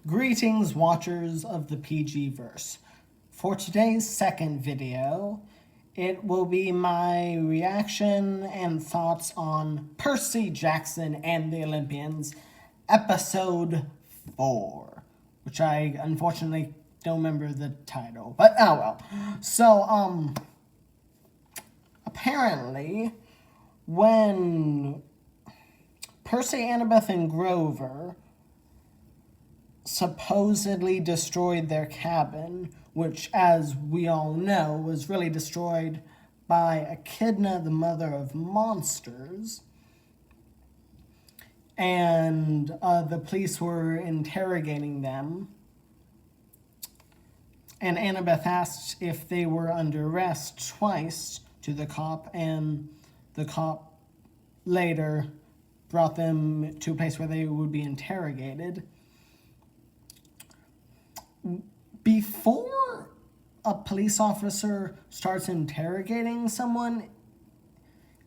Greetings, watchers of the PG verse. For today's second video, it will be my reaction and thoughts on Percy Jackson and the Olympians, episode 4, which I unfortunately don't remember the title, but oh well. So, apparently, when Percy, Annabeth, and Grover supposedly destroyed their cabin, which, as we all know, was really destroyed by Echidna, the mother of monsters, and the police were interrogating them, and Annabeth asked if they were under arrest twice to the cop, and the cop later brought them to a place where they would be interrogated. Before a police officer starts interrogating someone,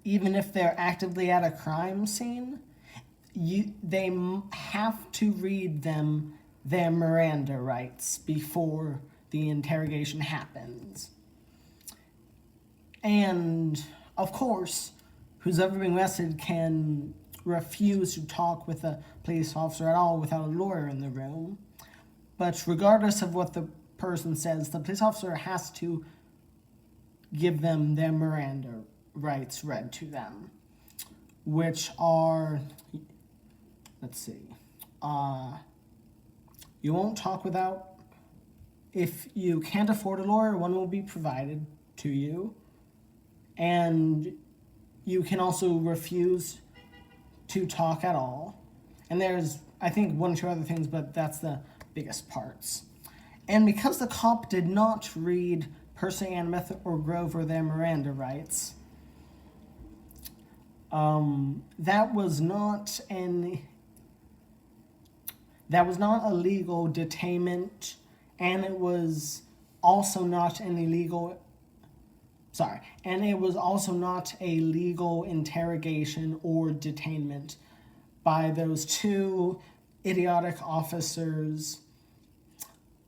even if they're actively at a crime scene, they have to read them their Miranda rights before the interrogation happens. And, of course, who's ever been arrested can refuse to talk with a police officer at all without a lawyer in the room. But regardless of what the person says, the police officer has to give them their Miranda rights read to them, which are, let's see, you won't talk without, if you can't afford a lawyer, one will be provided to you, and you can also refuse to talk at all. And there's, I think, one or two other things, but that's the biggest parts. And because the cop did not read Percy, Annabeth, or Grover their Miranda rights, that was not a legal detainment, and it was also not an illegal, and it was also not a legal interrogation or detainment by those two idiotic officers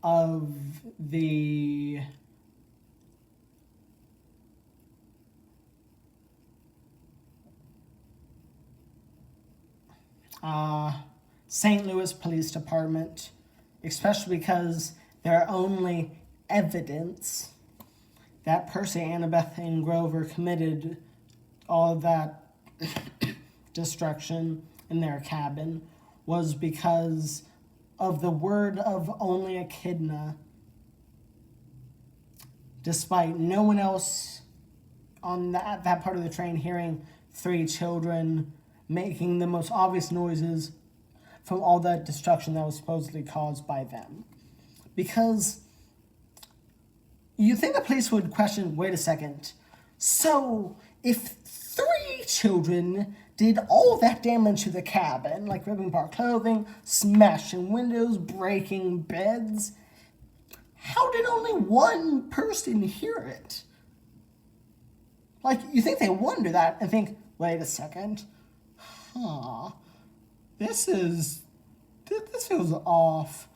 of the St. Louis Police Department, especially because their only evidence that Percy, Annabeth, and Grover committed all that destruction in their cabin was because of the word of only Echidna, despite no one else on that part of the train hearing three children making the most obvious noises from all that destruction that was supposedly caused by them. Because you think the police would question, wait a second, so if three children did all that damage to the cabin, like ripping apart clothing, smashing windows, breaking beds, how did only one person hear it? Like, you think they wonder that and think, wait a second, this feels off.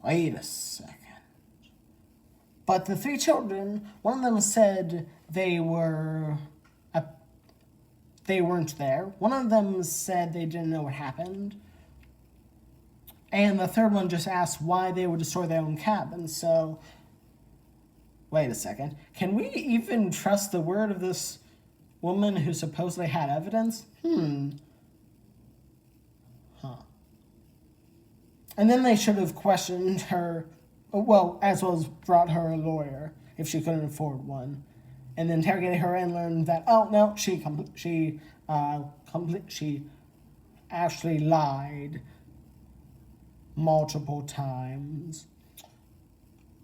Wait a second. But the three children, one of them said they weren't there. One of them said they didn't know what happened. And the third one just asked why they would destroy their own cabin. So, wait a second. Can we even trust the word of this woman who supposedly had evidence? And then they should have questioned her, well, as well as brought her a lawyer if she couldn't afford one, and then interrogated her and learned that, oh no, she actually lied multiple times,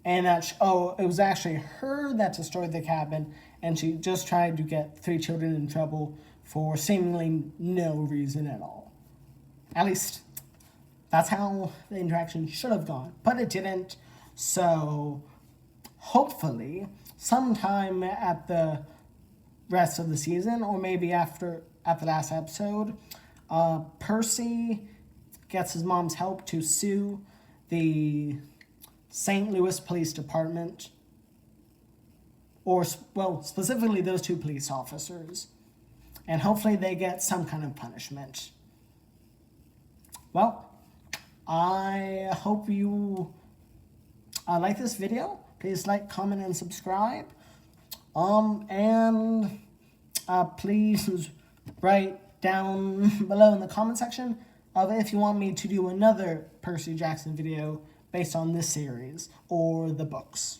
and that it was actually her that destroyed the cabin, and she just tried to get three children in trouble for seemingly no reason at all. At least that's how the interaction should have gone, but it didn't. So hopefully sometime at the rest of the season, or maybe after the last episode, Percy gets his mom's help to sue the St. Louis Police Department, or, well, specifically those two police officers, and hopefully they get some kind of punishment. Well, I hope you like this video. Please like, comment, and subscribe. And please write down below in the comment section of if you want me to do another Percy Jackson video based on this series or the books.